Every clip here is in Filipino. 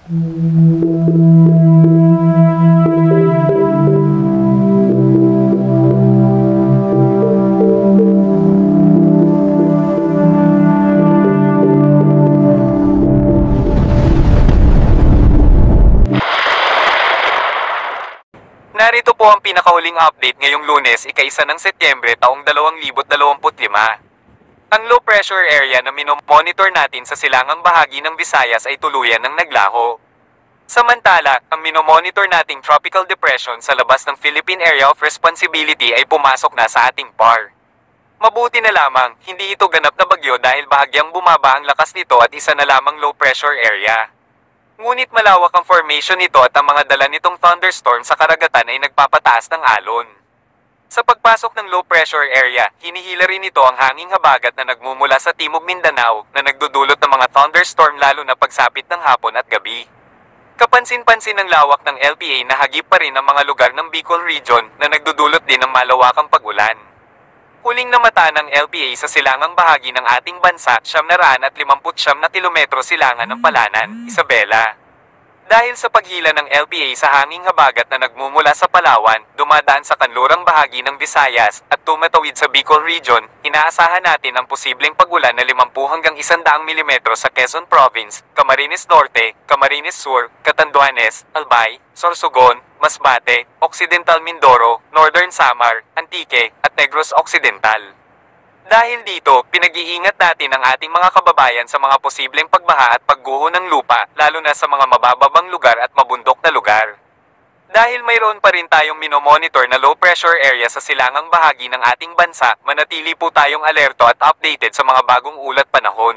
Narito po ang pinakahuling update ngayong Lunes, ika-1 ng Setyembre taong 2025. Ang low pressure area na minomonitor natin sa silangang bahagi ng Visayas ay tuluyan ng naglaho. Samantala, ang minomonitor nating tropical depression sa labas ng Philippine Area of Responsibility ay pumasok na sa ating PAR. Mabuti na lamang, hindi ito ganap na bagyo dahil bahagyang bumaba ang lakas nito at isa na lamang low pressure area. Ngunit malawak ang formation nito at ang mga dala nitong thunderstorm sa karagatan ay nagpapataas ng alon. Sa pagpasok ng low pressure area, hinihila rin ito ang hanging habagat na nagmumula sa Timog Mindanao na nagdudulot ng mga thunderstorm lalo na pagsapit ng hapon at gabi. Kapansin-pansin ang lawak ng LPA na hagip pa rin ang mga lugar ng Bicol Region na nagdudulot din ng malawakang pag-ulan. Huling namata ng LPA sa silangang bahagi ng ating bansa, 959 na kilometro silangan ng Palanan, Isabela. Dahil sa paghila ng LPA sa hanging habagat na nagmumula sa Palawan, dumadaan sa kanlurang bahagi ng Visayas, at tumatawid sa Bicol Region, inaasahan natin ang posibleng pag-ulan na 50 hanggang 100 mm sa Quezon Province, Camarines Norte, Camarines Sur, Catanduanes, Albay, Sorsogon, Masbate, Occidental Mindoro, Northern Samar, Antique, at Negros Occidental. Dahil dito, pinag-iingat natin ang ating mga kababayan sa mga posibleng pagbaha at pagguho ng lupa, lalo na sa mga mabababang lugar at mabundok na lugar. Dahil mayroon pa rin tayong minomonitor na low pressure area sa silangang bahagi ng ating bansa, manatili po tayong alerto at updated sa mga bagong ulat panahon.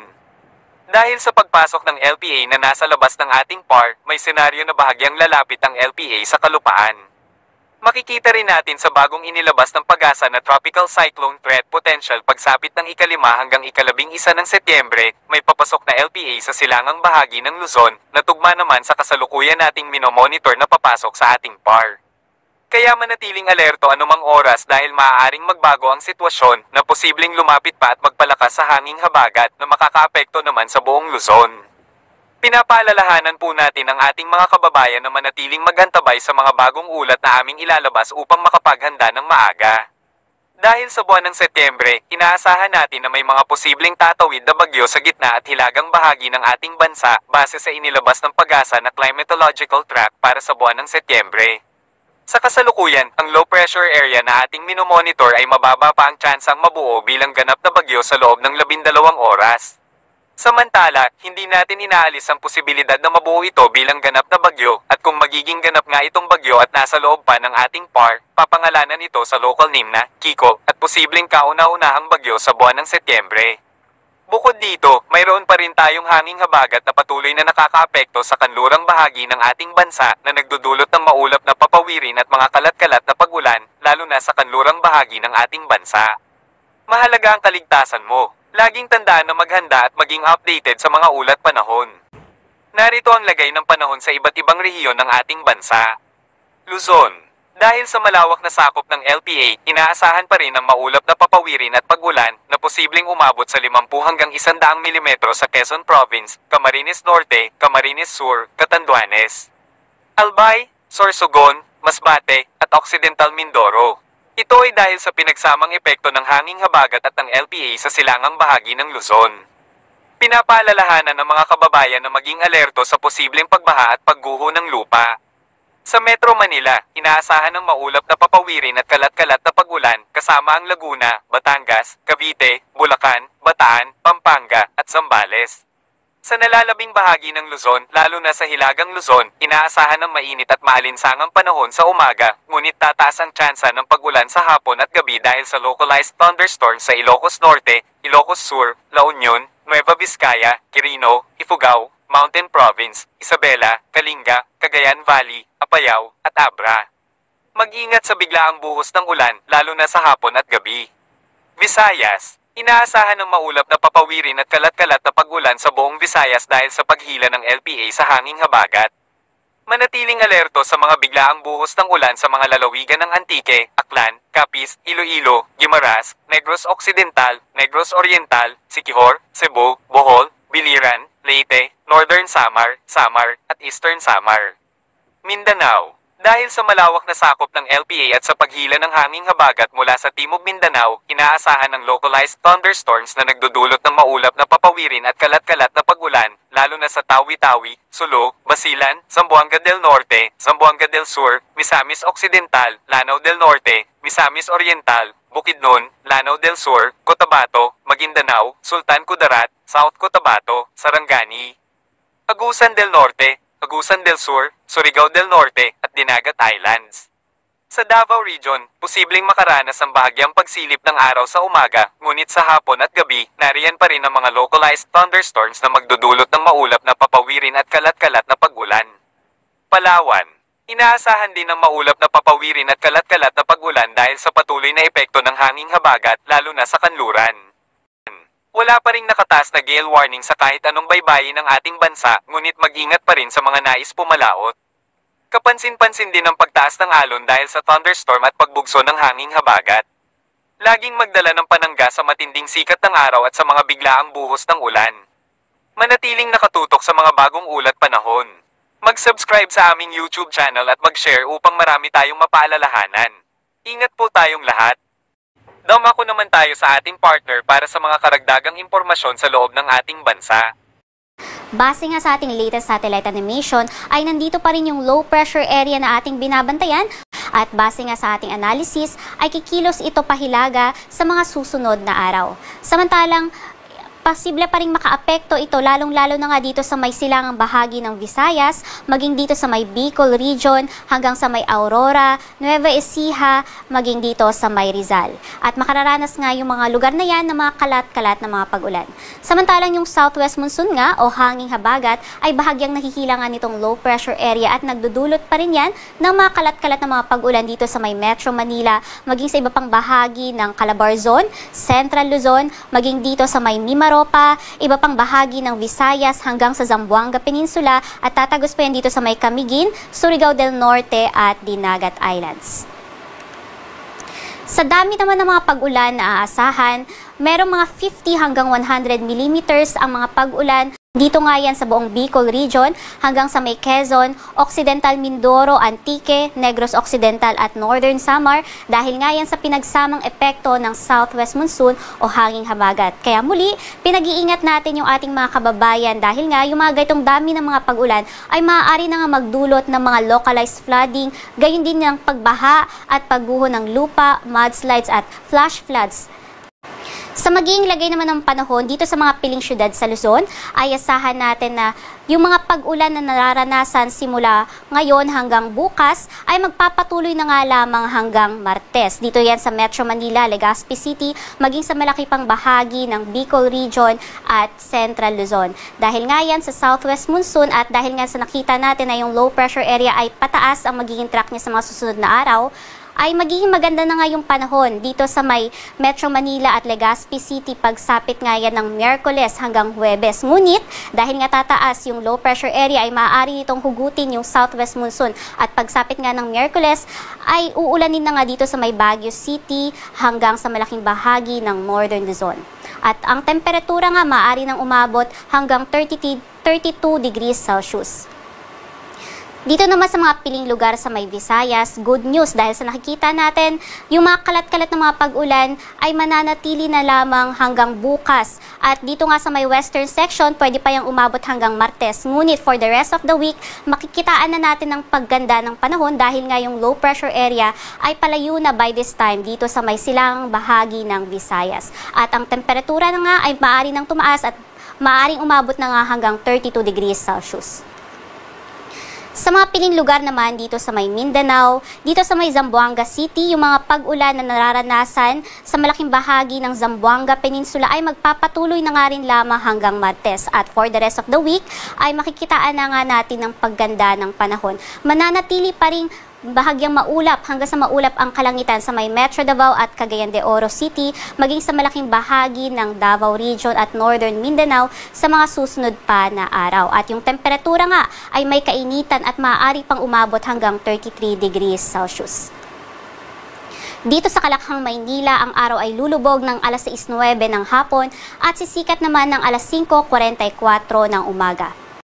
Dahil sa pagpasok ng LPA na nasa labas ng ating PAR, may senaryo na bahagyang lalapit ang LPA sa kalupaan. Makikita rin natin sa bagong inilabas ng Pag-asa na Tropical Cyclone Threat Potential pagsapit ng ika-5 hanggang ika-11 ng Setyembre, may papasok na LPA sa silangang bahagi ng Luzon, na tugma naman sa kasalukuyan nating minomonitor na papasok sa ating PAR. Kaya manatiling alerto anumang oras dahil maaaring magbago ang sitwasyon na posibleng lumapit pa at magpalakas sa hanging habagat na makakaapekto naman sa buong Luzon. Pinapaalalahanan po natin ang ating mga kababayan na manatiling magantabay sa mga bagong ulat na aming ilalabas upang makapaghanda ng maaga. Dahil sa buwan ng Setyembre, inaasahan natin na may mga posibleng tatawid na bagyo sa gitna at hilagang bahagi ng ating bansa base sa inilabas ng Pag-asa na climatological track para sa buwan ng Setyembre. Sa kasalukuyan, ang low pressure area na ating minomonitor ay mababa pa ang tsansang mabuo bilang ganap na bagyo sa loob ng 12 oras. Samantala, hindi natin inaalis ang posibilidad na mabuo ito bilang ganap na bagyo, at kung magiging ganap nga itong bagyo at nasa loob pa ng ating PAR, papangalanan ito sa local name na Kiko, at posibleng kauna-unahang bagyo sa buwan ng Setyembre. Bukod dito, mayroon pa rin tayong hanging habagat na patuloy na nakakaapekto sa kanlurang bahagi ng ating bansa na nagdudulot ng maulap na papawirin at mga kalat-kalat na pag-ulan, lalo na sa kanlurang bahagi ng ating bansa. Mahalaga ang kaligtasan mo. Laging tandaan na maghanda at maging updated sa mga ulat panahon. Narito ang lagay ng panahon sa iba't ibang rehiyon ng ating bansa. Luzon. Dahil sa malawak na sakop ng LPA, inaasahan pa rin ang maulap na papawirin at pag-ulan na posibleng umabot sa 50 hanggang 100 mm sa Quezon Province, Camarines Norte, Camarines Sur, Catanduanes, Albay, Sorsogon, Masbate, at Occidental Mindoro. Ito ay dahil sa pinagsamang epekto ng hanging habagat at ng LPA sa silangang bahagi ng Luzon. Pinapaalalahanan ng mga kababayan na maging alerto sa posibleng pagbaha at pagguho ng lupa. Sa Metro Manila, inaasahan ng maulap na papawirin at kalat-kalat na pag-ulan kasama ang Laguna, Batangas, Cavite, Bulacan, Bataan, Pampanga, at Zambales. Sa nalalabing bahagi ng Luzon, lalo na sa Hilagang Luzon, inaasahan ng mainit at maalinsangang panahon sa umaga, ngunit tataas ang tsansa ng pag-ulan sa hapon at gabi dahil sa localized thunderstorms sa Ilocos Norte, Ilocos Sur, La Union, Nueva Vizcaya, Quirino, Ifugao, Mountain Province, Isabela, Kalinga, Cagayan Valley, Apayao, at Abra. Mag-ingat sa biglaang buhos ng ulan, lalo na sa hapon at gabi. Visayas. Inaasahan ng maulap na papawirin at kalat-kalat na pag-ulan sa buong Visayas dahil sa paghila ng LPA sa hanging habagat. Manatiling alerto sa mga biglaang buhos ng ulan sa mga lalawigan ng Antique, Aklan, Capiz, Iloilo, Guimaras, Negros Occidental, Negros Oriental, Siquijor, Cebu, Bohol, Biliran, Leyte, Northern Samar, Samar, at Eastern Samar. Mindanao. Dahil sa malawak na sakop ng LPA at sa paghila ng hanging habagat mula sa Timog Mindanao, inaasahan ng localized thunderstorms na nagdudulot ng maulap na papawirin at kalat-kalat na pag-ulan, lalo na sa Tawi-Tawi, Sulu, Basilan, Zamboanga del Norte, Zamboanga del Sur, Misamis Occidental, Lanao del Norte, Misamis Oriental, Bukidnon, Lanao del Sur, Cotabato, Maguindanao, Sultan Kudarat, South Cotabato, Sarangani, Agusan del Norte, Agusan del Sur, Surigao del Norte, at Dinagat Islands. Sa Davao Region, posibleng makaranas ang bahagyang pagsilip ng araw sa umaga, ngunit sa hapon at gabi, nariyan pa rin ang mga localized thunderstorms na magdudulot ng maulap na papawirin at kalat-kalat na pag-ulan. Palawan. Inaasahan din ng maulap na papawirin at kalat-kalat na pag-ulan dahil sa patuloy na epekto ng hanging habagat, lalo na sa kanluran. Wala pa ring nakataas na gale warning sa kahit anong baybayin ng ating bansa, ngunit mag-ingat pa rin sa mga nais pumalaot. Kapansin-pansin din ang pagtaas ng alon dahil sa thunderstorm at pagbugso ng hanging habagat. Laging magdala ng panangga sa matinding sikat ng araw at sa mga biglaang buhos ng ulan. Manatiling nakatutok sa mga bagong ulat panahon. Mag-subscribe sa aming YouTube channel at mag-share upang marami tayong mapaalalahanan. Ingat po tayong lahat. Dumako naman tayo sa ating partner para sa mga karagdagang impormasyon sa loob ng ating bansa. Base nga sa ating latest satellite animation ay nandito pa rin yung low pressure area na ating binabantayan at base nga sa ating analysis ay kikilos ito pahilaga sa mga susunod na araw. Samantalang posible pa rin makaapekto ito lalong-lalo na nga dito sa may silangang bahagi ng Visayas, maging dito sa may Bicol Region, hanggang sa may Aurora, Nueva Ecija, maging dito sa may Rizal. At makararanas nga yung mga lugar na yan ng mga kalat-kalat na mga pag-ulan. Samantalang yung southwest monsoon nga o hanging habagat ay bahagyang nahihilangan nitong low pressure area at nagdudulot pa rin yan ng mga kalat-kalat na mga pag-ulan dito sa may Metro Manila, maging sa iba pang bahagi ng Calabarzon, Central Luzon, maging dito sa may Mimaropa, iba pang bahagi ng Visayas hanggang sa Zamboanga Peninsula at tatagos pa yan dito sa may Camiguin, Surigao del Norte at Dinagat Islands. Sa dami naman ng mga pag-ulan na aasahan, merong mga 50 hanggang 100 millimeters ang mga pag-ulan dito nga yan sa buong Bicol Region hanggang sa may Quezon, Occidental Mindoro, Antique, Negros Occidental at Northern Samar dahil nga yan sa pinagsamang epekto ng southwest monsoon o hanging habagat. Kaya muli, pinag-iingat natin yung ating mga kababayan dahil nga yung mga gaitong dami ng mga pag-ulan ay maaari na nga magdulot ng mga localized flooding, gayon din ng pagbaha at pagguho ng lupa, mudslides at flash floods. Sa magiging lagay naman ng panahon dito sa mga piling syudad sa Luzon, ay asahan natin na yung mga pag-ulan na nararanasan simula ngayon hanggang bukas ay magpapatuloy na nga lamang hanggang Martes. Dito yan sa Metro Manila, Legazpi City, maging sa malaki pang bahagi ng Bicol Region at Central Luzon. Dahil nga yan sa southwest monsoon at dahil nga sa nakita natin na yung low pressure area ay pataas ang magiging track niya sa mga susunod na araw, ay magiging maganda na nga yung panahon dito sa may Metro Manila at Legazpi City pagsapit nga yan ng Miyerkules hanggang Huwebes. Ngunit, dahil nga tataas yung low pressure area ay maaari nitong hugutin yung southwest monsoon at pagsapit nga ng Miyerkules ay uulanin na nga dito sa may Baguio City hanggang sa malaking bahagi ng Northern Luzon. At ang temperatura nga maaari nang umabot hanggang 32 degrees Celsius. Dito naman sa mga piling lugar sa may Visayas, good news dahil sa nakikita natin, yung mga kalat-kalat na mga pag-ulan ay mananatili na lamang hanggang bukas. At dito nga sa may western section, pwede pa yung umabot hanggang Martes. Ngunit for the rest of the week, makikitaan na natin ng pagganda ng panahon dahil nga yung low pressure area ay palayo na by this time dito sa may silangang bahagi ng Visayas. At ang temperatura na nga ay maaari nang tumaas at maaaring umabot na nga hanggang 32 degrees Celsius. Sa mga piling lugar naman dito sa may Mindanao, dito sa may Zamboanga City, yung mga pag-ulan na nararanasan sa malaking bahagi ng Zamboanga Peninsula ay magpapatuloy na nga rin lamang hanggang Martes. At for the rest of the week ay makikitaan na nga natin ng pagganda ng panahon. Mananatili pa rin bahagyang maulap hanggang sa maulap ang kalangitan sa may Metro Davao at Cagayan de Oro City, maging sa malaking bahagi ng Davao Region at Northern Mindanao sa mga susunod pa na araw. At yung temperatura nga ay may kainitan at maaari pang umabot hanggang 33 degrees Celsius. Dito sa Kalakhang, Maynila, ang araw ay lulubog ng alas 6:09 ng hapon at sisikat naman ng alas 5:44 ng umaga.